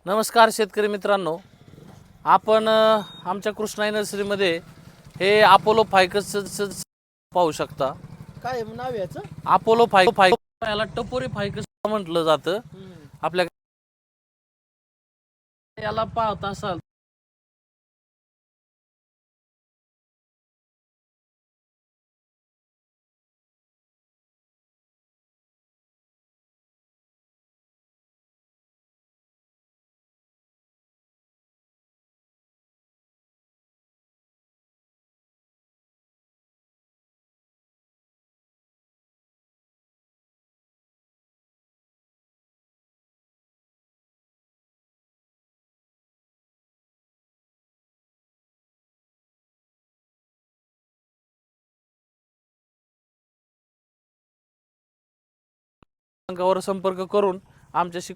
नमस्कार शेतकरी मित्रांनो, आपण आमच्या कृष्णाई नर्सरीमध्ये हे अपोलो फायकस पाहू शकता। काय नाव याचं? अपोलो फायकस याला टपोरी फायकस म्हटलं जातं। आपल्या याला पाहत असाल संपर्क करून आमच्याशी